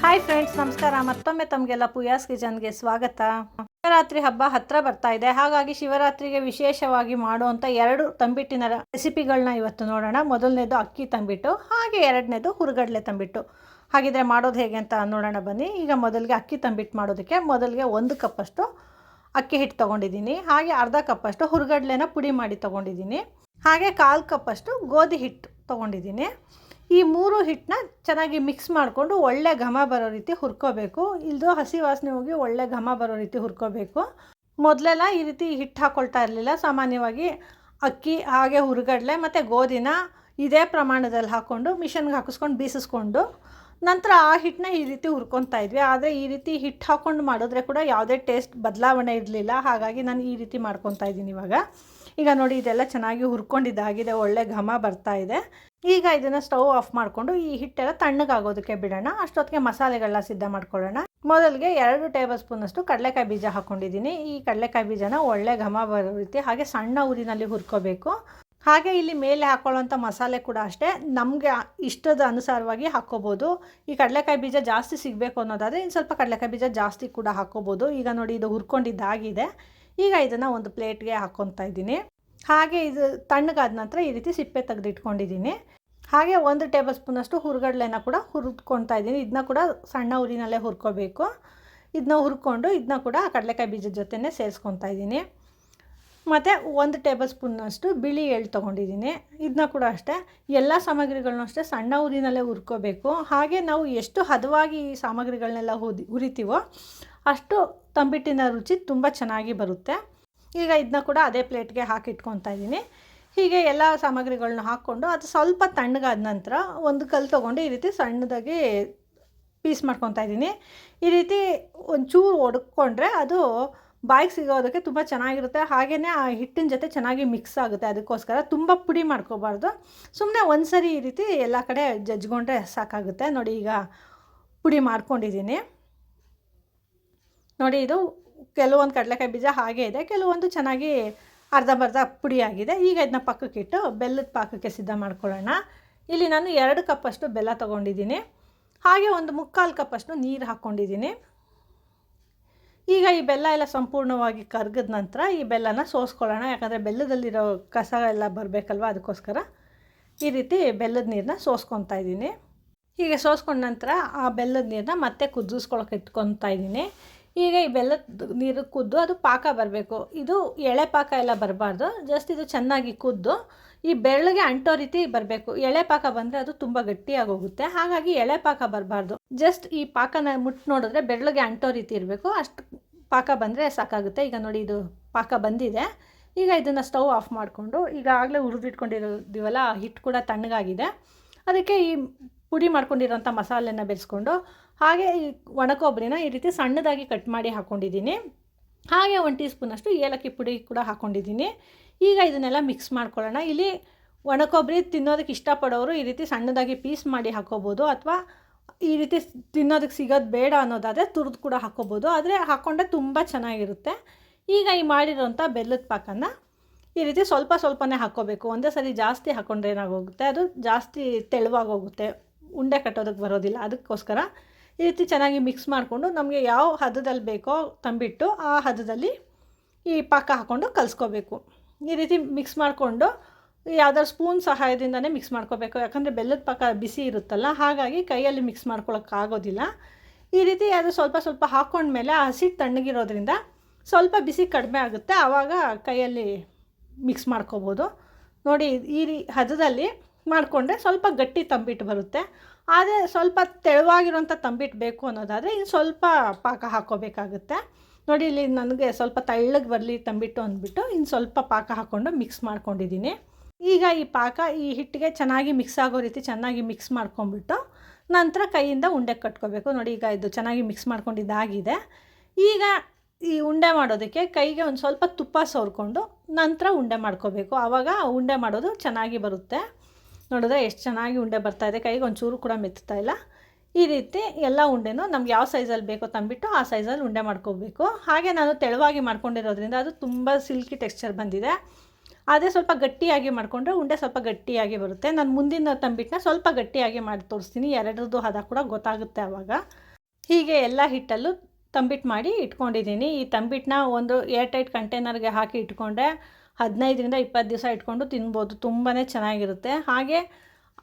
Hi friends, ನಮಸ್ಕಾರ. ಮತ್ತೊಮ್ಮೆ ತಮಗೆಲ್ಲ ಪೂಯಾಸ್ ಕಿಚನ್ಗೆ ಸ್ವಾಗತ. ಶಿವರಾತ್ರಿ ಹಬ್ಬ ಹತ್ರ ಬರ್ತಾ ಇದೆ. ಹಾಗಾಗಿ ಶಿವರಾತ್ರಿಗೆ ವಿಶೇಷವಾಗಿ ಮಾಡುವಂಥ 2 ತಂಬಿಟ್ಟಿನ ರೆಸಿಪಿಗಳನ್ನ ಇವತ್ತು ನೋಡೋಣ. ಮೊದಲನೇದು ಅಕ್ಕಿ ತಂಬಿಟ್ಟು, ಹಾಗೆ ಎರಡನೇದು ಹುರುಗಡ್ಲೆ ತಂಬಿಟ್ಟು. ಹಾಗಿದ್ರೆ ಮಾಡೋದು ಹೇಗೆ ಅಂತ ನೋಡೋಣ ಬನ್ನಿ. ಈಗ ಮೊದಲಿಗೆ ಅಕ್ಕಿ ತಂಬಿಟ್ಟು ಮಾಡೋದಕ್ಕೆ ಮೊದಲಿಗೆ 1 ಕಪ್ಪಷ್ಟು ಅಕ್ಕಿ ಹಿಟ್ಟು ತೊಗೊಂಡಿದ್ದೀನಿ. ಹಾಗೆ ಅರ್ಧ ಕಪ್ಪಷ್ಟು ಹುರುಗಡ್ಲೆನ ಪುಡಿ ಮಾಡಿ ತೊಗೊಂಡಿದ್ದೀನಿ. ಹಾಗೆ 1/4 ಕಪ್ಪಷ್ಟು ಗೋಧಿ ಹಿಟ್ಟು ತೊಗೊಂಡಿದ್ದೀನಿ. ಈ 3 ಹಿಟ್ಟನ್ನ ಚೆನ್ನಾಗಿ ಮಿಕ್ಸ್ ಮಾಡಿಕೊಂಡು ಒಳ್ಳೆ ಘಮ ಬರೋ ರೀತಿ ಹುರ್ಕೋಬೇಕು. ಇಲ್ಲದು ಹಸಿ ವಾಸನೆ ಹೋಗಿ ಒಳ್ಳೆ ಘಮ ಬರೋ ರೀತಿ ಹುರ್ಕೋಬೇಕು. ಮೊದಲೆಲ್ಲ ಈ ರೀತಿ ಹಿಟ್ಟು ಹಾಕ್ಕೊಳ್ತಾ ಇರಲಿಲ್ಲ. ಸಾಮಾನ್ಯವಾಗಿ ಅಕ್ಕಿ ಹಾಗೆ ಹುರುಗಡ್ಲೆ ಮತ್ತು ಗೋಧಿನ ಇದೇ ಪ್ರಮಾಣದಲ್ಲಿ ಹಾಕ್ಕೊಂಡು ಮಿಷನ್ಗೆ ಹಾಕಿಸ್ಕೊಂಡು ಬೀಸಿಸ್ಕೊಂಡು ನಂತರ ಆ ಹಿಟ್ಟನ್ನ ಈ ರೀತಿ ಹುರ್ಕೊತಾ ಇದ್ವಿ. ಆದರೆ ಈ ರೀತಿ ಹಿಟ್ಟು ಹಾಕ್ಕೊಂಡು ಮಾಡಿದ್ರೆ ಕೂಡ ಯಾವುದೇ ಟೇಸ್ಟ್ ಬದಲಾವಣೆ ಇರಲಿಲ್ಲ. ಹಾಗಾಗಿ ನಾನು ಈ ರೀತಿ ಮಾಡ್ಕೊತಾ ಇದ್ದೀನಿ ಇವಾಗ. ಈಗ ನೋಡಿ, ಇದೆಲ್ಲ ಚೆನ್ನಾಗಿ ಹುರ್ಕೊಂಡಿದ್ದಾಗಿದೆ, ಒಳ್ಳೆ ಘಮ ಬರ್ತಾ ಇದೆ. ಈಗ ಇದನ್ನು ಸ್ಟವ್ ಆಫ್ ಮಾಡಿಕೊಂಡು ಈ ಹಿಟ್ಟೆಲ್ಲ ತಣ್ಣಗಾಗೋದಕ್ಕೆ ಬಿಡೋಣ. ಅಷ್ಟೊತ್ತಿಗೆ ಮಸಾಲೆಗಳನ್ನ ಸಿದ್ಧ ಮಾಡ್ಕೊಳ್ಳೋಣ. ಮೊದಲಿಗೆ 2 ಟೇಬಲ್ ಸ್ಪೂನಷ್ಟು ಕಡಲೆಕಾಯಿ ಬೀಜ ಹಾಕ್ಕೊಂಡಿದ್ದೀನಿ. ಈ ಕಡಲೆಕಾಯಿ ಬೀಜನ ಒಳ್ಳೆ ಘಮ ಬರೋ ರೀತಿ ಹಾಗೆ ಸಣ್ಣ ಊರಿನಲ್ಲಿ ಹುರ್ಕೋಬೇಕು. ಹಾಗೆ ಇಲ್ಲಿ ಮೇಲೆ ಹಾಕೊಳ್ಳೋಂಥ ಮಸಾಲೆ ಕೂಡ ಅಷ್ಟೇ ನಮಗೆ ಇಷ್ಟದ ಅನುಸಾರವಾಗಿ ಹಾಕ್ಕೋಬೋದು. ಈ ಕಡಲೆಕಾಯಿ ಬೀಜ ಜಾಸ್ತಿ ಸಿಗಬೇಕು ಅನ್ನೋದಾದರೆ ಇನ್ನು ಸ್ವಲ್ಪ ಕಡಲೆಕಾಯಿ ಬೀಜ ಜಾಸ್ತಿ ಕೂಡ ಹಾಕ್ಕೋಬೋದು. ಈಗ ನೋಡಿ, ಇದು ಹುರ್ಕೊಂಡಿದ್ದಾಗಿದೆ. ಈಗ ಇದನ್ನು ಒಂದು ಪ್ಲೇಟ್ಗೆ ಹಾಕ್ಕೊತಾ ಇದ್ದೀನಿ. ಹಾಗೆ ಇದು ತಣ್ಣಗಾದ ನಂತರ ಈ ರೀತಿ ಸಿಪ್ಪೆ ತೆಗೆದಿಟ್ಕೊಂಡಿದ್ದೀನಿ. ಹಾಗೆ 1 ಟೇಬಲ್ ಸ್ಪೂನಷ್ಟು ಹುರುಗಡ್ಲೆನ ಕೂಡ ಹುರ್ಕೊತಾ ಇದ್ದೀನಿ. ಇದನ್ನ ಕೂಡ ಸಣ್ಣ ಉರಿನಲ್ಲೇ ಹುರ್ಕೋಬೇಕು. ಇದನ್ನ ಹುರ್ಕೊಂಡು ಇದನ್ನ ಕೂಡ ಕಡಲೆಕಾಯಿ ಬೀಜದ ಜೊತೆನೇ ಸೇರಿಸ್ಕೊತಾ ಇದ್ದೀನಿ. ಮತ್ತು 1 ಟೇಬಲ್ ಸ್ಪೂನಷ್ಟು ಬಿಳಿ ಎಳ್ಳು ತೊಗೊಂಡಿದ್ದೀನಿ. ಇದನ್ನ ಕೂಡ ಅಷ್ಟೇ ಎಲ್ಲ ಸಾಮಗ್ರಿಗಳನ್ನೂ ಅಷ್ಟೇ ಸಣ್ಣ ಉರಿನಲ್ಲೇ ಹುರ್ಕೋಬೇಕು. ಹಾಗೆ ನಾವು ಎಷ್ಟು ಹದವಾಗಿ ಈ ಸಾಮಗ್ರಿಗಳನ್ನೆಲ್ಲ ಹುರಿತೀವೋ ಅಷ್ಟು ತಂಬಿಟ್ಟಿನ ರುಚಿ ತುಂಬ ಚೆನ್ನಾಗಿ ಬರುತ್ತೆ. ಈಗ ಇದನ್ನ ಕೂಡ ಅದೇ ಪ್ಲೇಟ್ಗೆ ಹಾಕಿಟ್ಕೊತಾ ಇದ್ದೀನಿ. ಹೀಗೆ ಎಲ್ಲ ಸಾಮಗ್ರಿಗಳನ್ನ ಹಾಕ್ಕೊಂಡು ಅದು ಸ್ವಲ್ಪ ತಣ್ಣಗಾದ ನಂತರ ಒಂದು ಕಲ್ಲು ತೊಗೊಂಡು ಈ ರೀತಿ ಸಣ್ಣದಾಗಿ ಪೀಸ್ ಮಾಡ್ಕೊತಾ ಇದ್ದೀನಿ. ಈ ರೀತಿ ಒಂಚೂರು ಒಡ್ಕೊಂಡ್ರೆ ಅದು ಬಾಯಿಗೆ ಸಿಗೋದಕ್ಕೆ ತುಂಬ ಚೆನ್ನಾಗಿರುತ್ತೆ. ಹಾಗೆಯೇ ಆ ಹಿಟ್ಟಿನ ಜೊತೆ ಚೆನ್ನಾಗಿ ಮಿಕ್ಸ್ ಆಗುತ್ತೆ. ಅದಕ್ಕೋಸ್ಕರ ತುಂಬ ಪುಡಿ ಮಾಡ್ಕೋಬಾರ್ದು. ಸುಮ್ಮನೆ ಒಂದು ಸರಿ ಈ ರೀತಿ ಎಲ್ಲ ಕಡೆ ಜಜ್ಕೊಂಡ್ರೆ ಸಾಕಾಗುತ್ತೆ. ನೋಡಿ, ಈಗ ಪುಡಿ ಮಾಡ್ಕೊಂಡಿದ್ದೀನಿ. ನೋಡಿ, ಇದು ಕೆಲವೊಂದು ಕಡಲೆಕಾಯಿ ಬೀಜ ಹಾಗೆ ಇದೆ, ಕೆಲವೊಂದು ಚೆನ್ನಾಗಿ ಅರ್ಧಂಬರ್ಧ ಪುಡಿ ಆಗಿದೆ. ಈಗ ಇದನ್ನ ಪಕ್ಕಕ್ಕಿಟ್ಟು ಬೆಲ್ಲದ ಪಾಕಕ್ಕೆ ಸಿದ್ಧ ಮಾಡ್ಕೊಳ್ಳೋಣ. ಇಲ್ಲಿ ನಾನು 2 ಕಪ್ಪಷ್ಟು ಬೆಲ್ಲ ತೊಗೊಂಡಿದ್ದೀನಿ. ಹಾಗೆ ಒಂದು 3/4 ಕಪ್ಪಷ್ಟು ನೀರು ಹಾಕ್ಕೊಂಡಿದ್ದೀನಿ. ಈಗ ಈ ಬೆಲ್ಲ ಎಲ್ಲ ಸಂಪೂರ್ಣವಾಗಿ ಕರಗಿದ ನಂತರ ಈ ಬೆಲ್ಲನ ಸೋಸ್ಕೊಳ್ಳೋಣ. ಯಾಕಂದರೆ ಬೆಲ್ಲದಲ್ಲಿರೋ ಕಸ ಎಲ್ಲ ಬರಬೇಕಲ್ವ, ಅದಕ್ಕೋಸ್ಕರ ಈ ರೀತಿ ಬೆಲ್ಲದ ನೀರನ್ನ ಸೋಸ್ಕೊತಾ ಇದ್ದೀನಿ. ಹೀಗೆ ಸೋಸ್ಕೊಂಡ ನಂತರ ಆ ಬೆಲ್ಲದ ನೀರನ್ನ ಮತ್ತೆ ಕುದಿಸ್ಕೊಳಕ್ಕೆ ಇಟ್ಕೊತಾ ಇದ್ದೀನಿ. ಈಗ ಈ ಬೆಲ್ಲದ ನೀರು ಕುದ್ದು ಅದು ಪಾಕ ಬರಬೇಕು. ಇದು ಎಳೆ ಪಾಕ ಎಲ್ಲ ಬರಬಾರ್ದು. ಜಸ್ಟ್ ಇದು ಚೆನ್ನಾಗಿ ಕುದ್ದು ಈ ಬೆರಳಿಗೆ ಅಂಟೋ ರೀತಿ ಬರಬೇಕು. ಎಳೆ ಪಾಕ ಬಂದರೆ ಅದು ತುಂಬ ಗಟ್ಟಿಯಾಗಿ ಹೋಗುತ್ತೆ. ಹಾಗಾಗಿ ಎಳೆ ಪಾಕ ಬರಬಾರ್ದು. ಜಸ್ಟ್ ಈ ಪಾಕನ ಮುಟ್ಟು ನೋಡಿದ್ರೆ ಬೆರಳಿಗೆ ಅಂಟೋ ರೀತಿ ಇರಬೇಕು. ಅಷ್ಟು ಪಾಕ ಬಂದರೆ ಸಾಕಾಗುತ್ತೆ. ಈಗ ನೋಡಿ, ಇದು ಪಾಕ ಬಂದಿದೆ. ಈಗ ಇದನ್ನು ಸ್ಟವ್ ಆಫ್ ಮಾಡಿಕೊಂಡು ಈಗಾಗಲೇ ಹುರಿದಿಟ್ಕೊಂಡಿರೋದಿವಲ್ಲ, ಆ ಹಿಟ್ಟು ಕೂಡ ತಣ್ಣಗಾಗಿದೆ. ಅದಕ್ಕೆ ಈ ಪುಡಿ ಮಾಡ್ಕೊಂಡಿರೋಂಥ ಮಸಾಲೆನ ಬೆರೆಸ್ಕೊಂಡು ಹಾಗೆ ಈ ಒಣಕೊಬ್ಬರಿನ ಈ ರೀತಿ ಸಣ್ಣದಾಗಿ ಕಟ್ ಮಾಡಿ ಹಾಕ್ಕೊಂಡಿದ್ದೀನಿ. ಹಾಗೆ 1 ಟೀ ಸ್ಪೂನಷ್ಟು ಏಲಕ್ಕಿ ಪುಡಿ ಕೂಡ ಹಾಕ್ಕೊಂಡಿದ್ದೀನಿ. ಈಗ ಇದನ್ನೆಲ್ಲ ಮಿಕ್ಸ್ ಮಾಡ್ಕೊಳ್ಳೋಣ. ಇಲ್ಲಿ ಒಣಕೊಬ್ಬರಿ ತಿನ್ನೋದಕ್ಕೆ ಇಷ್ಟಪಡೋರು ಈ ರೀತಿ ಸಣ್ಣದಾಗಿ ಪೀಸ್ ಮಾಡಿ ಹಾಕ್ಕೋಬೋದು, ಅಥವಾ ಈ ರೀತಿ ತಿನ್ನೋದಕ್ಕೆ ಸಿಗೋದು ಬೇಡ ಅನ್ನೋದಾದರೆ ತುರಿದು ಕೂಡ ಹಾಕ್ಕೋಬೋದು. ಆದರೆ ಹಾಕ್ಕೊಂಡ್ರೆ ತುಂಬ ಚೆನ್ನಾಗಿರುತ್ತೆ. ಈಗ ಈ ಮಾಡಿರೋಂಥ ಬೆಲ್ಲದ ಪಾಕನ ಈ ರೀತಿ ಸ್ವಲ್ಪ ಸ್ವಲ್ಪನೇ ಹಾಕ್ಕೋಬೇಕು. ಒಂದೇ ಸರಿ ಜಾಸ್ತಿ ಹಾಕ್ಕೊಂಡ್ರೆ ಏನಾಗೋಗುತ್ತೆ, ಅದು ಜಾಸ್ತಿ ತೆಳುವಾಗಿ ಹೋಗುತ್ತೆ, ಉಂಡೆ ಕಟ್ಟೋದಕ್ಕೆ ಬರೋದಿಲ್ಲ. ಅದಕ್ಕೋಸ್ಕರ ಈ ರೀತಿ ಚೆನ್ನಾಗಿ ಮಿಕ್ಸ್ ಮಾಡಿಕೊಂಡು ನಮಗೆ ಯಾವ ಹದದಲ್ಲಿ ಬೇಕೋ ತಂಬಿಟ್ಟು ಆ ಹದದಲ್ಲಿ ಈ ಪಾಕ ಹಾಕ್ಕೊಂಡು ಕಲಿಸ್ಕೋಬೇಕು. ಈ ರೀತಿ ಮಿಕ್ಸ್ ಮಾಡಿಕೊಂಡು ಯಾವುದಾದ್ರು ಸ್ಪೂನ್ ಸಹಾಯದಿಂದನೇ ಮಿಕ್ಸ್ ಮಾಡ್ಕೋಬೇಕು. ಯಾಕಂದರೆ ಬೆಲ್ಲದ ಪಾಕ ಬಿಸಿ ಇರುತ್ತಲ್ಲ, ಹಾಗಾಗಿ ಕೈಯಲ್ಲಿ ಮಿಕ್ಸ್ ಮಾಡ್ಕೊಳ್ಳೋಕ್ಕಾಗೋದಿಲ್ಲ. ಈ ರೀತಿ ಅದು ಸ್ವಲ್ಪ ಸ್ವಲ್ಪ ಹಾಕ್ಕೊಂಡ್ಮೇಲೆ ಆ ಹಸಿ ತಣ್ಣಗಿರೋದ್ರಿಂದ ಸ್ವಲ್ಪ ಬಿಸಿ ಕಡಿಮೆ ಆಗುತ್ತೆ. ಆವಾಗ ಕೈಯಲ್ಲಿ ಮಿಕ್ಸ್ ಮಾಡ್ಕೋಬೋದು. ನೋಡಿ, ಈ ಹದದಲ್ಲಿ ಮಾಡಿಕೊಂಡ್ರೆ ಸ್ವಲ್ಪ ಗಟ್ಟಿ ತಂಬಿಟ್ಟು ಬರುತ್ತೆ. ಆದರೆ ಸ್ವಲ್ಪ ತೆಳುವಾಗಿರೋಂಥ ತಂಬಿಟ್ಟು ಬೇಕು ಅನ್ನೋದಾದರೆ ಇನ್ನು ಸ್ವಲ್ಪ ಪಾಕ ಹಾಕ್ಕೋಬೇಕಾಗುತ್ತೆ. ನೋಡಿ, ಇಲ್ಲಿ ನನಗೆ ಸ್ವಲ್ಪ ತೆಳ್ಳಗೆ ಬರಲಿ ತಂಬಿಟ್ಟು ಅಂದ್ಬಿಟ್ಟು ಇನ್ನು ಸ್ವಲ್ಪ ಪಾಕ ಹಾಕ್ಕೊಂಡು ಮಿಕ್ಸ್ ಮಾಡ್ಕೊಂಡಿದ್ದೀನಿ. ಈಗ ಈ ಪಾಕ ಈ ಹಿಟ್ಟಿಗೆ ಚೆನ್ನಾಗಿ ಮಿಕ್ಸ್ ಆಗೋ ರೀತಿ ಚೆನ್ನಾಗಿ ಮಿಕ್ಸ್ ಮಾಡ್ಕೊಂಡ್ಬಿಟ್ಟು ನಂತರ ಕೈಯಿಂದ ಉಂಡೆ ಕಟ್ಕೋಬೇಕು. ನೋಡಿ, ಈಗ ಇದು ಚೆನ್ನಾಗಿ ಮಿಕ್ಸ್ ಮಾಡ್ಕೊಂಡಿದ್ದಾಗಿದೆ. ಈಗ ಈ ಉಂಡೆ ಮಾಡೋದಕ್ಕೆ ಕೈಗೆ ಒಂದು ಸ್ವಲ್ಪ ತುಪ್ಪ ಸವರ್ಕೊಂಡು ನಂತರ ಉಂಡೆ ಮಾಡ್ಕೋಬೇಕು. ಆವಾಗ ಉಂಡೆ ಮಾಡೋದು ಚೆನ್ನಾಗಿ ಬರುತ್ತೆ. ನೋಡಿದ್ರೆ ಎಷ್ಟು ಚೆನ್ನಾಗಿ ಉಂಡೆ ಬರ್ತಾಯಿದೆ, ಕೈಗೆ ಒಂಚೂರು ಕೂಡ ಮೆತ್ತಾ ಇಲ್ಲ. ಈ ರೀತಿ ಎಲ್ಲ ಉಂಡೆನೂ ನಮ್ಗೆ ಯಾವ ಸೈಜಲ್ಲಿ ಬೇಕೋ ತಂಬಿಟ್ಟು ಆ ಸೈಜಲ್ಲಿ ಉಂಡೆ ಮಾಡ್ಕೋಬೇಕು. ಹಾಗೆ ನಾನು ತೆಳುವಾಗಿ ಮಾಡ್ಕೊಂಡಿರೋದ್ರಿಂದ ಅದು ತುಂಬ ಸಿಲ್ಕಿ ಟೆಕ್ಸ್ಚರ್ ಬಂದಿದೆ. ಅದೇ ಸ್ವಲ್ಪ ಗಟ್ಟಿಯಾಗಿ ಮಾಡಿಕೊಂಡ್ರೆ ಉಂಡೆ ಸ್ವಲ್ಪ ಗಟ್ಟಿಯಾಗಿ ಬರುತ್ತೆ. ನಾನು ಮುಂದಿನ ತಂಬಿಟ್ಟನ್ನ ಸ್ವಲ್ಪ ಗಟ್ಟಿಯಾಗಿ ಮಾಡಿ ತೋರಿಸ್ತೀನಿ. ಎರಡರದ್ದು ಹದ ಕೂಡ ಗೊತ್ತಾಗುತ್ತೆ ಆವಾಗ. ಹೀಗೆ ಎಲ್ಲ ಹಿಟ್ಟಲ್ಲೂ ತಂಬಿಟ್ಟು ಮಾಡಿ ಇಟ್ಕೊಂಡಿದ್ದೀನಿ. ಈ ತಂಬಿಟ್ಟನ್ನ ಒಂದು ಏರ್ ಟೈಟ್ ಕಂಟೈನರ್ಗೆ ಹಾಕಿ ಇಟ್ಕೊಂಡೆ 15-20 ದಿವಸ ಇಟ್ಕೊಂಡು ತಿನ್ಬೋದು. ತುಂಬಾ ಚೆನ್ನಾಗಿರುತ್ತೆ. ಹಾಗೆ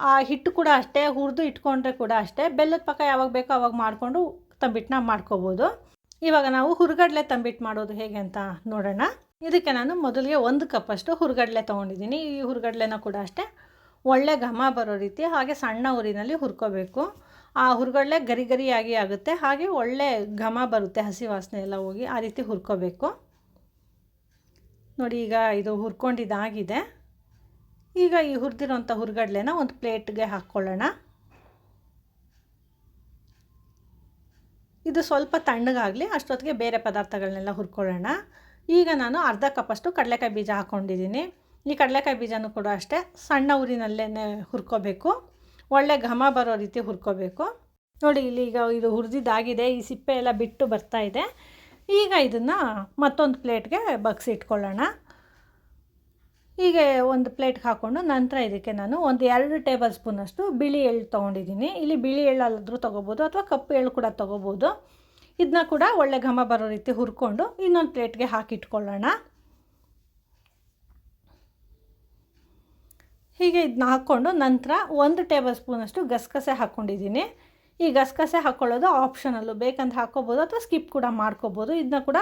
ಆ ಹಿಟ್ಟು ಕೂಡ ಅಷ್ಟೇ, ಹುರಿದು ಇಟ್ಕೊಂಡ್ರೆ ಕೂಡ ಅಷ್ಟೇ, ಬೆಲ್ಲದ ಪಾಕ ಯಾವಾಗ ಬೇಕೋ ಆವಾಗ ಮಾಡಿಕೊಂಡು ತಂಬಿಟ್ಟನ್ನ ಮಾಡ್ಕೋಬೋದು. ಇವಾಗ ನಾವು ಹುರ್ಗಡ್ಲೆ ತಂಬಿಟ್ಟು ಮಾಡೋದು ಹೇಗೆ ಅಂತ ನೋಡೋಣ. ಇದಕ್ಕೆ ನಾನು ಮೊದಲಿಗೆ 1 ಕಪ್ಪಷ್ಟು ಹುರ್ಗಡ್ಲೆ ತೊಗೊಂಡಿದ್ದೀನಿ. ಈ ಹುರ್ಗಡ್ಲೆನ ಕೂಡ ಅಷ್ಟೇ ಒಳ್ಳೆ ಘಮ ಬರೋ ರೀತಿ ಹಾಗೆ ಸಣ್ಣ ಉರಿನಲ್ಲಿ ಹುರ್ಕೋಬೇಕು. ಆ ಹುರ್ಗಡ್ಲೆ ಗರಿ ಗರಿಯಾಗಿ ಆಗುತ್ತೆ, ಹಾಗೆ ಒಳ್ಳೆ ಘಮ ಬರುತ್ತೆ, ಹಸಿ ವಾಸನೆ ಎಲ್ಲ ಹೋಗಿ ಆ ರೀತಿ ಹುರ್ಕೋಬೇಕು. ನೋಡಿ, ಈಗ ಇದು ಹುರ್ಕೊಂಡಿದ್ದಾಗಿದೆ. ಈಗ ಈ ಹುರಿದಿರೋಂಥ ಹುರ್ಗಡ್ಲೆನ ಒಂದು ಪ್ಲೇಟ್ಗೆ ಹಾಕ್ಕೊಳ್ಳೋಣ. ಇದು ಸ್ವಲ್ಪ ತಣ್ಣಗಾಗಲಿ, ಅಷ್ಟೊತ್ತಿಗೆ ಬೇರೆ ಪದಾರ್ಥಗಳನ್ನೆಲ್ಲ ಹುರ್ಕೊಳ್ಳೋಣ. ಈಗ ನಾನು ಅರ್ಧ ಕಪ್ಪಷ್ಟು ಕಡಲೆಕಾಯಿ ಬೀಜ ಹಾಕ್ಕೊಂಡಿದ್ದೀನಿ. ಈ ಕಡಲೆಕಾಯಿ ಬೀಜನೂ ಕೂಡ ಅಷ್ಟೇ ಸಣ್ಣ ಉರಿನಲ್ಲೇ ಹುರ್ಕೋಬೇಕು, ಒಳ್ಳೆ ಘಮ ಬರೋ ರೀತಿ ಹುರ್ಕೋಬೇಕು. ನೋಡಿ, ಇಲ್ಲಿ ಈಗ ಇದು ಹುರಿದಿದ್ದಾಗಿದೆ, ಈ ಸಿಪ್ಪೆ ಎಲ್ಲ ಬಿಟ್ಟು ಬರ್ತಾ ಇದೆ. ಈಗ ಇದನ್ನು ಮತ್ತೊಂದು ಪ್ಲೇಟ್ಗೆ ಬಗ್ಸಿ ಇಟ್ಕೊಳ್ಳೋಣ. ಹೀಗೆ ಒಂದು ಪ್ಲೇಟ್ಗೆ ಹಾಕ್ಕೊಂಡು ನಂತರ ಇದಕ್ಕೆ ನಾನು ಒಂದು 2 ಟೇಬಲ್ ಸ್ಪೂನಷ್ಟು ಬಿಳಿ ಎಳ್ಳು ತೊಗೊಂಡಿದ್ದೀನಿ. ಇಲ್ಲಿ ಬಿಳಿ ಎಳ್ಳಾದರೂ ತೊಗೋಬೋದು ಅಥವಾ ಕಪ್ಪು ಎಳ್ಳು ಕೂಡ ತೊಗೋಬೋದು. ಇದನ್ನ ಕೂಡ ಒಳ್ಳೆ ಘಮ ಬರೋ ರೀತಿ ಹುರ್ಕೊಂಡು ಇನ್ನೊಂದು ಪ್ಲೇಟ್ಗೆ ಹಾಕಿಟ್ಕೊಳ್ಳೋಣ. ಹೀಗೆ ಇದನ್ನ ಹಾಕ್ಕೊಂಡು ನಂತರ 1 ಟೇಬಲ್ ಸ್ಪೂನಷ್ಟು ಗಸಗಸೆ ಹಾಕ್ಕೊಂಡಿದ್ದೀನಿ. ಈ ಗಸಗಸೆ ಹಾಕ್ಕೊಳ್ಳೋದು ಆಪ್ಷನಲ್ಲು, ಬೇಕಂತ ಹಾಕ್ಕೋಬೋದು ಅಥವಾ ಸ್ಕಿಪ್ ಕೂಡ ಮಾಡ್ಕೋಬೋದು. ಇದನ್ನ ಕೂಡ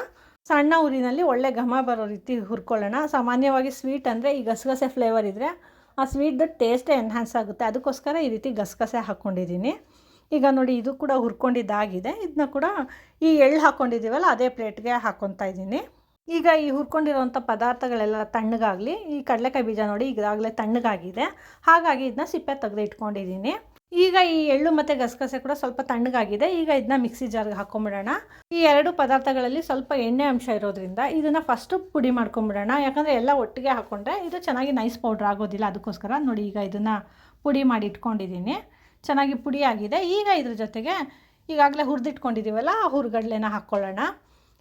ಸಣ್ಣ ಉರಿನಲ್ಲಿ ಒಳ್ಳೆ ಘಮ ಬರೋ ರೀತಿ ಹುರ್ಕೊಳ್ಳೋಣ. ಸಾಮಾನ್ಯವಾಗಿ ಸ್ವೀಟ್ ಅಂದರೆ ಈ ಗಸಗಸೆ ಫ್ಲೇವರ್ ಇದ್ದರೆ ಆ ಸ್ವೀಟ್ದು ಟೇಸ್ಟೇ ಎನ್ಹ್ಯಾನ್ಸ್ ಆಗುತ್ತೆ, ಅದಕ್ಕೋಸ್ಕರ ಈ ರೀತಿ ಗಸಗಸೆ ಹಾಕ್ಕೊಂಡಿದ್ದೀನಿ. ಈಗ ನೋಡಿ, ಇದು ಕೂಡ ಹುರ್ಕೊಂಡಿದ್ದಾಗಿದೆ. ಇದನ್ನ ಕೂಡ ಈ ಎಳ್ಳು ಹಾಕ್ಕೊಂಡಿದ್ದೀವಲ್ಲ ಅದೇ ಪ್ಲೇಟ್ಗೆ ಹಾಕ್ಕೊತಾ ಇದ್ದೀನಿ. ಈಗ ಈ ಹುರ್ಕೊಂಡಿರೋಂಥ ಪದಾರ್ಥಗಳೆಲ್ಲ ತಣ್ಣಗಾಗಲಿ. ಈ ಕಡಲೆಕಾಯಿ ಬೀಜ ನೋಡಿ ಈಗಾಗಲೇ ತಣ್ಣಗಾಗಿದೆ, ಹಾಗಾಗಿ ಇದನ್ನ ಸಿಪ್ಪೆ ತೆಗೆದು ಇಟ್ಕೊಂಡಿದ್ದೀನಿ. ಈಗ ಈ ಎಳ್ಳು ಮತ್ತು ಗಸಗಸೆ ಕೂಡ ಸ್ವಲ್ಪ ತಣ್ಣಗಾಗಿದೆ. ಈಗ ಇದನ್ನ ಮಿಕ್ಸಿ ಜಾರ್ಗೆ ಹಾಕ್ಕೊಂಬಿಡೋಣ. ಈ 2 ಪದಾರ್ಥಗಳಲ್ಲಿ ಸ್ವಲ್ಪ ಎಣ್ಣೆ ಅಂಶ ಇರೋದ್ರಿಂದ ಇದನ್ನು ಫಸ್ಟು ಪುಡಿ ಮಾಡ್ಕೊಂಬಿಡೋಣ. ಯಾಕಂದರೆ ಎಲ್ಲ ಒಟ್ಟಿಗೆ ಹಾಕ್ಕೊಂಡ್ರೆ ಇದು ಚೆನ್ನಾಗಿ ನೈಸ್ ಪೌಡ್ರ್ ಆಗೋದಿಲ್ಲ, ಅದಕ್ಕೋಸ್ಕರ. ನೋಡಿ, ಈಗ ಇದನ್ನು ಪುಡಿ ಮಾಡಿ ಇಟ್ಕೊಂಡಿದ್ದೀನಿ, ಚೆನ್ನಾಗಿ ಪುಡಿ ಆಗಿದೆ. ಈಗ ಇದ್ರ ಜೊತೆಗೆ ಈಗಾಗಲೇ ಹುರಿದಿಟ್ಕೊಂಡಿದ್ದೀವಲ್ಲ ಆ ಹುರ್ಗಡ್ಲೆನ ಹಾಕ್ಕೊಳ್ಳೋಣ.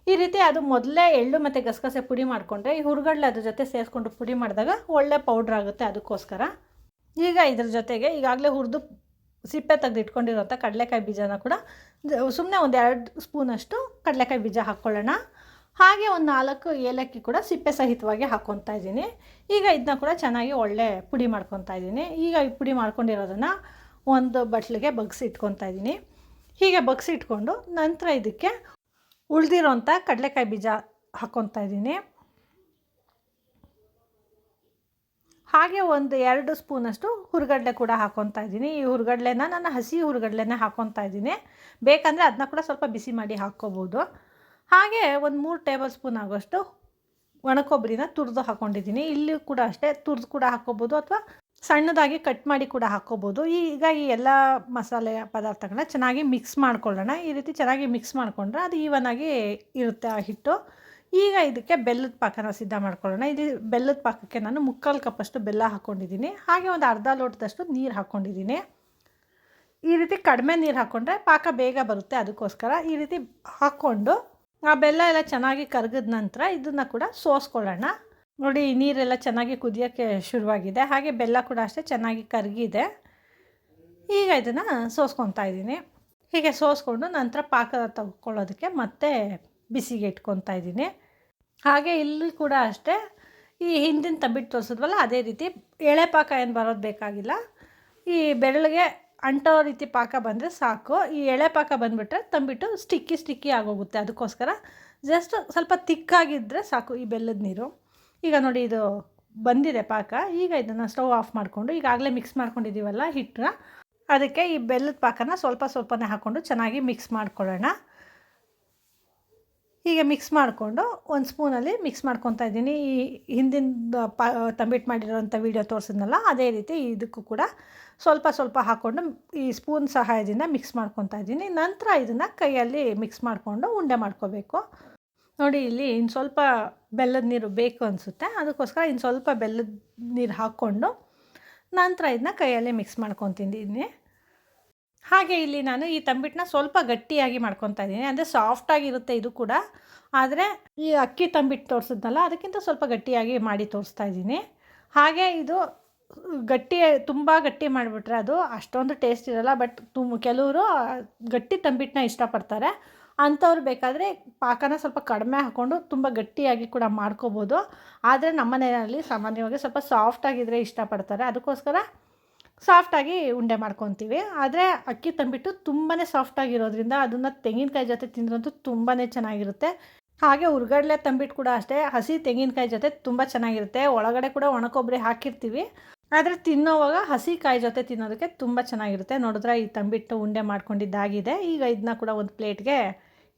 ಈ ರೀತಿ ಅದು ಮೊದಲೇ ಎಳ್ಳು ಮತ್ತು ಗಸಗಸೆ ಪುಡಿ ಮಾಡಿಕೊಂಡ್ರೆ ಈ ಹುರ್ಗಡ್ಲೆ ಅದ್ರ ಜೊತೆ ಸೇರಿಸ್ಕೊಂಡು ಪುಡಿ ಮಾಡಿದಾಗ ಒಳ್ಳೆ ಪೌಡ್ರ್ ಆಗುತ್ತೆ, ಅದಕ್ಕೋಸ್ಕರ. ಈಗ ಇದ್ರ ಜೊತೆಗೆ ಈಗಾಗಲೇ ಹುರಿದು ಸಿಪ್ಪೆ ತೆಗೆದು ಇಟ್ಕೊಂಡಿರೋಂಥ ಕಡಲೆಕಾಯಿ ಬೀಜನ ಕೂಡ ಸುಮ್ಮನೆ ಒಂದು 2 ಸ್ಪೂನಷ್ಟು ಕಡಲೆಕಾಯಿ ಬೀಜ ಹಾಕ್ಕೊಳ್ಳೋಣ. ಹಾಗೆ ಒಂದು 4 ಏಲಕ್ಕಿ ಕೂಡ ಸಿಪ್ಪೆ ಸಹಿತವಾಗಿ ಹಾಕ್ಕೊತಾ ಇದ್ದೀನಿ. ಈಗ ಇದನ್ನ ಕೂಡ ಚೆನ್ನಾಗಿ ಒಳ್ಳೆ ಪುಡಿ ಮಾಡ್ಕೊತಾ ಇದ್ದೀನಿ. ಈಗ ಈ ಪುಡಿ ಮಾಡ್ಕೊಂಡಿರೋದನ್ನು ಒಂದು ಬಟ್ಲಿಗೆ ಬಗ್ಸಿ ಇಟ್ಕೊತಾ ಇದ್ದೀನಿ. ಹೀಗೆ ಬಗ್ಸಿ ಇಟ್ಕೊಂಡು ನಂತರ ಇದಕ್ಕೆ ಉಳಿದಿರೋಂಥ ಕಡಲೆಕಾಯಿ ಬೀಜ ಹಾಕ್ಕೊತಾ ಇದ್ದೀನಿ. ಹಾಗೆ ಒಂದು 2 ಸ್ಪೂನಷ್ಟು ಹುರ್ಗಡ್ಲೆ ಕೂಡ ಹಾಕ್ಕೊತಾ ಇದ್ದೀನಿ. ಈ ಹುರ್ಗಡ್ಲೆನ ನಾನು ಹಸಿ ಹುರ್ಗಡ್ಲೆನೇ ಹಾಕ್ಕೊತಾ ಇದ್ದೀನಿ, ಬೇಕಂದರೆ ಅದನ್ನ ಕೂಡ ಸ್ವಲ್ಪ ಬಿಸಿ ಮಾಡಿ ಹಾಕ್ಕೋಬೋದು. ಹಾಗೆ ಒಂದು 3 ಟೇಬಲ್ ಸ್ಪೂನ್ ಆಗೋಷ್ಟು ಒಣಕೊಬ್ಬರಿನ ತುರಿದು ಹಾಕ್ಕೊಂಡಿದ್ದೀನಿ. ಇಲ್ಲಿ ಕೂಡ ಅಷ್ಟೇ ತುರಿದು ಕೂಡ ಹಾಕ್ಕೋಬೋದು ಅಥವಾ ಸಣ್ಣದಾಗಿ ಕಟ್ ಮಾಡಿ ಕೂಡ ಹಾಕ್ಕೋಬೋದು. ಈಗ ಈ ಎಲ್ಲ ಮಸಾಲೆ ಪದಾರ್ಥಗಳನ್ನ ಚೆನ್ನಾಗಿ ಮಿಕ್ಸ್ ಮಾಡ್ಕೊಳ್ಳೋಣ. ಈ ರೀತಿ ಚೆನ್ನಾಗಿ ಮಿಕ್ಸ್ ಮಾಡಿಕೊಂಡ್ರೆ ಅದು ಈವನಾಗಿ ಇರುತ್ತೆ ಆ ಹಿಟ್ಟು. ಈಗ ಇದಕ್ಕೆ ಬೆಲ್ಲದ ಪಾಕನ ಸಿದ್ಧ ಮಾಡ್ಕೊಳ್ಳೋಣ. ಇದು ಬೆಲ್ಲದ ಪಾಕಕ್ಕೆ ನಾನು 3/4 ಕಪ್ಪಷ್ಟು ಬೆಲ್ಲ ಹಾಕ್ಕೊಂಡಿದ್ದೀನಿ. ಹಾಗೆ ಒಂದು ಅರ್ಧ ಲೋಟದಷ್ಟು ನೀರು ಹಾಕ್ಕೊಂಡಿದ್ದೀನಿ. ಈ ರೀತಿ ಕಡಿಮೆ ನೀರು ಹಾಕ್ಕೊಂಡ್ರೆ ಪಾಕ ಬೇಗ ಬರುತ್ತೆ, ಅದಕ್ಕೋಸ್ಕರ ಈ ರೀತಿ ಹಾಕ್ಕೊಂಡು ಆ ಬೆಲ್ಲ ಎಲ್ಲ ಚೆನ್ನಾಗಿ ಕರಗಿದ ನಂತರ ಇದನ್ನು ಕೂಡ ಸೋಸ್ಕೊಳ್ಳೋಣ. ನೋಡಿ, ನೀರೆಲ್ಲ ಚೆನ್ನಾಗಿ ಕುದಿಯೋಕ್ಕೆ ಶುರುವಾಗಿದೆ, ಹಾಗೆ ಬೆಲ್ಲ ಕೂಡ ಅಷ್ಟೇ ಚೆನ್ನಾಗಿ ಕರಗಿದೆ. ಈಗ ಇದನ್ನು ಸೋಸ್ಕೊತಾ ಇದ್ದೀನಿ. ಹೀಗೆ ಸೋಸ್ಕೊಂಡು ನಂತರ ಪಾಕ ತಗೊಳ್ಳೋದಕ್ಕೆ ಮತ್ತೆ ಬಿಸಿಗೆ ಇಟ್ಕೊತಾ ಇದ್ದೀನಿ. ಹಾಗೆ ಇಲ್ಲಿ ಕೂಡ ಅಷ್ಟೇ ಈ ಹಿಂದಿನ ತಂಬಿಟ್ಟು ತೋರಿಸಿದ್ವಲ್ಲ ಅದೇ ರೀತಿ ಎಳೆ ಪಾಕ ಏನು ಬರೋದು ಬೇಕಾಗಿಲ್ಲ. ಈ ಬೆರಳಿಗೆ ಅಂಟೋ ರೀತಿ ಪಾಕ ಬಂದರೆ ಸಾಕು. ಈ ಎಳೆ ಪಾಕ ಬಂದುಬಿಟ್ರೆ ತಂಬಿಟ್ಟು ಸ್ಟಿಕ್ಕಿ ಆಗೋಗುತ್ತೆ, ಅದಕ್ಕೋಸ್ಕರ ಜಸ್ಟ್ ಸ್ವಲ್ಪ ತಿಕ್ಕಾಗಿದ್ದರೆ ಸಾಕು ಈ ಬೆಲ್ಲದ ನೀರು. ಈಗ ನೋಡಿ, ಇದು ಬಂದಿದೆ ಪಾಕ. ಈಗ ಇದನ್ನು ಸ್ಟವ್ ಆಫ್ ಮಾಡಿಕೊಂಡು ಈಗಾಗಲೇ ಮಿಕ್ಸ್ ಮಾಡ್ಕೊಂಡಿದ್ದೀವಲ್ಲ ಹಿಟ್ಟನ್ನ, ಅದಕ್ಕೆ ಈ ಬೆಲ್ಲದ ಪಾಕನ ಸ್ವಲ್ಪನೇ ಹಾಕ್ಕೊಂಡು ಚೆನ್ನಾಗಿ ಮಿಕ್ಸ್ ಮಾಡ್ಕೊಳ್ಳೋಣ. ಹೀಗೆ ಮಿಕ್ಸ್ ಮಾಡಿಕೊಂಡು ಒಂದು ಸ್ಪೂನಲ್ಲಿ ಮಿಕ್ಸ್ ಮಾಡ್ಕೊತಾ ಇದ್ದೀನಿ. ಈ ಹಿಂದಿನ ತಂಬಿಟ್ಟು ಮಾಡಿರೋಂಥ ವೀಡಿಯೋ ತೋರಿಸಿದ್ನಲ್ಲ ಅದೇ ರೀತಿ ಇದಕ್ಕೂ ಕೂಡ ಸ್ವಲ್ಪ ಹಾಕ್ಕೊಂಡು ಈ ಸ್ಪೂನ್ ಸಹಾಯದಿಂದ ಮಿಕ್ಸ್ ಮಾಡ್ಕೊತಾ ಇದ್ದೀನಿ. ನಂತರ ಇದನ್ನು ಕೈಯಲ್ಲಿ ಮಿಕ್ಸ್ ಮಾಡಿಕೊಂಡು ಉಂಡೆ ಮಾಡ್ಕೋಬೇಕು. ನೋಡಿ, ಇಲ್ಲಿ ಇನ್ನು ಸ್ವಲ್ಪ ಬೆಲ್ಲದ ನೀರು ಬೇಕು ಅನಿಸುತ್ತೆ, ಅದಕ್ಕೋಸ್ಕರ ಇನ್ನು ಸ್ವಲ್ಪ ಬೆಲ್ಲದ ನೀರು ಹಾಕ್ಕೊಂಡು ನಂತರ ಇದನ್ನ ಕೈಯಲ್ಲೇ ಮಿಕ್ಸ್ ಮಾಡ್ಕೊತಿದ್ದೀನಿ. ಹಾಗೆ ಇಲ್ಲಿ ನಾನು ಈ ತಂಬಿಟ್ಟನ್ನ ಸ್ವಲ್ಪ ಗಟ್ಟಿಯಾಗಿ ಮಾಡ್ಕೊತಾ ಇದ್ದೀನಿ, ಅಂದರೆ ಸಾಫ್ಟಾಗಿರುತ್ತೆ ಇದು ಕೂಡ. ಆದರೆ ಈ ಅಕ್ಕಿ ತಂಬಿಟ್ಟು ತೋರಿಸಿದ್ನಲ್ಲ ಅದಕ್ಕಿಂತ ಸ್ವಲ್ಪ ಗಟ್ಟಿಯಾಗಿ ಮಾಡಿ ತೋರಿಸ್ತಾ ಇದ್ದೀನಿ. ಹಾಗೆ ಇದು ಗಟ್ಟಿ ತುಂಬ ಗಟ್ಟಿ ಮಾಡಿಬಿಟ್ರೆ ಅದು ಅಷ್ಟೊಂದು ಟೇಸ್ಟ್ ಇರೋಲ್ಲ. ಬಟ್ ಕೆಲವರು ಗಟ್ಟಿ ತಂಬಿಟ್ಟನ್ನ ಇಷ್ಟಪಡ್ತಾರೆ. ಅಂಥವ್ರು ಬೇಕಾದರೆ ಪಾಕನ ಸ್ವಲ್ಪ ಕಡಿಮೆ ಹಾಕ್ಕೊಂಡು ತುಂಬ ಗಟ್ಟಿಯಾಗಿ ಕೂಡ ಮಾಡ್ಕೋಬೋದು. ಆದರೆ ನಮ್ಮ ಮನೆಯಲ್ಲಿ ಸಾಮಾನ್ಯವಾಗಿ ಸ್ವಲ್ಪ ಸಾಫ್ಟಾಗಿದ್ದರೆ ಇಷ್ಟಪಡ್ತಾರೆ. ಅದಕ್ಕೋಸ್ಕರ ಸಾಫ್ಟಾಗಿ ಉಂಡೆ ಮಾಡ್ಕೊತೀವಿ. ಆದರೆ ಅಕ್ಕಿ ತಂಬಿಟ್ಟು ತುಂಬಾ ಸಾಫ್ಟಾಗಿರೋದ್ರಿಂದ ಅದನ್ನು ತೆಂಗಿನಕಾಯಿ ಜೊತೆ ತಿಂದ್ರಂತೂ ತುಂಬಾ ಚೆನ್ನಾಗಿರುತ್ತೆ. ಹಾಗೆ ಹುರ್ಗಡ್ಲೆ ತಂಬಿಟ್ಟು ಕೂಡ ಅಷ್ಟೇ, ಹಸಿ ತೆಂಗಿನಕಾಯಿ ಜೊತೆ ತುಂಬ ಚೆನ್ನಾಗಿರುತ್ತೆ. ಒಳಗಡೆ ಕೂಡ ಒಣಕೊಬ್ಬರಿ ಹಾಕಿರ್ತೀವಿ, ಆದರೆ ತಿನ್ನೋವಾಗ ಹಸಿ ಕಾಯಿ ಜೊತೆ ತಿನ್ನೋದಕ್ಕೆ ತುಂಬ ಚೆನ್ನಾಗಿರುತ್ತೆ. ನೋಡಿದ್ರೆ ಈ ತಂಬಿಟ್ಟು ಉಂಡೆ ಮಾಡ್ಕೊಂಡಿದ್ದಾಗಿದೆ. ಈಗ ಇದನ್ನ ಕೂಡ ಒಂದು ಪ್ಲೇಟ್ಗೆ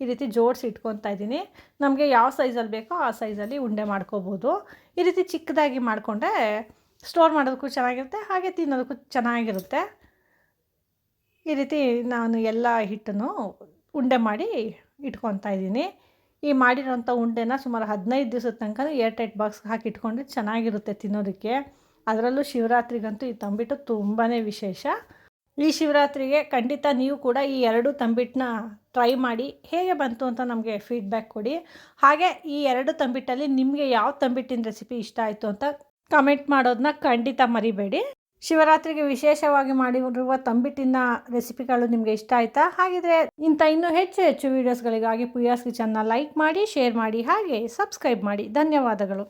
ಈ ರೀತಿ ಜೋಡಿಸಿ ಇಟ್ಕೊತಾ ಇದ್ದೀನಿ. ನಮಗೆ ಯಾವ ಸೈಜಲ್ಲಿ ಬೇಕೋ ಆ ಸೈಜಲ್ಲಿ ಉಂಡೆ ಮಾಡ್ಕೋಬೋದು. ಈ ರೀತಿ ಚಿಕ್ಕದಾಗಿ ಮಾಡಿಕೊಂಡ್ರೆ ಸ್ಟೋರ್ ಮಾಡೋದಕ್ಕೂ ಚೆನ್ನಾಗಿರುತ್ತೆ, ಹಾಗೆ ತಿನ್ನೋದಕ್ಕೂ ಚೆನ್ನಾಗಿರುತ್ತೆ. ಈ ರೀತಿ ನಾನು ಎಲ್ಲ ಹಿಟ್ಟನ್ನು ಉಂಡೆ ಮಾಡಿ ಇಟ್ಕೊತಾ ಇದ್ದೀನಿ. ಈ ಮಾಡಿರೋಂಥ ಉಂಡೆನ ಸುಮಾರು 15 ದಿವಸದ ತನಕ ಏರ್ಟೈಟ್ ಬಾಕ್ಸ್ಗೆ ಹಾಕಿ ಇಟ್ಕೊಂಡ್ರೆ ಚೆನ್ನಾಗಿರುತ್ತೆ ತಿನ್ನೋದಕ್ಕೆ. ಅದರಲ್ಲೂ ಶಿವರಾತ್ರಿಗಂತೂ ಈ ತಂಬಿಟ್ಟು ತುಂಬಾ ವಿಶೇಷ. ಈ ಶಿವರಾತ್ರಿಗೆ ಖಂಡಿತ ನೀವು ಕೂಡ ಈ 2 ತಂಬಿಟ್ಟನ್ನ ಟ್ರೈ ಮಾಡಿ ಹೇಗೆ ಬಂತು ಅಂತ ನಮಗೆ ಫೀಡ್ಬ್ಯಾಕ್ ಕೊಡಿ. ಹಾಗೆ ಈ 2 ತಂಬಿಟ್ಟಲ್ಲಿ ನಿಮಗೆ ಯಾವ ತಂಬಿಟ್ಟಿನ ರೆಸಿಪಿ ಇಷ್ಟ ಆಯಿತು ಅಂತ ಕಮೆಂಟ್ ಮಾಡೋದನ್ನ ಖಂಡಿತ ಮರಿಬೇಡಿ. ಶಿವರಾತ್ರಿಗೆ ವಿಶೇಷವಾಗಿ ಮಾಡಿರುವ ತಂಬಿಟ್ಟಿನ ರೆಸಿಪಿಗಳು ನಿಮಗೆ ಇಷ್ಟ ಆಯಿತಾ? ಹಾಗಿದ್ರೆ ಇನ್ನೂ ಹೆಚ್ಚು ವೀಡಿಯೋಸ್ಗಳಿಗಾಗಿ ಪುಯ್ಯಾಸ್ ಕಿಚನ್ನ ಲೈಕ್ ಮಾಡಿ, ಶೇರ್ ಮಾಡಿ, ಹಾಗೆ ಸಬ್ಸ್ಕ್ರೈಬ್ ಮಾಡಿ. ಧನ್ಯವಾದಗಳು.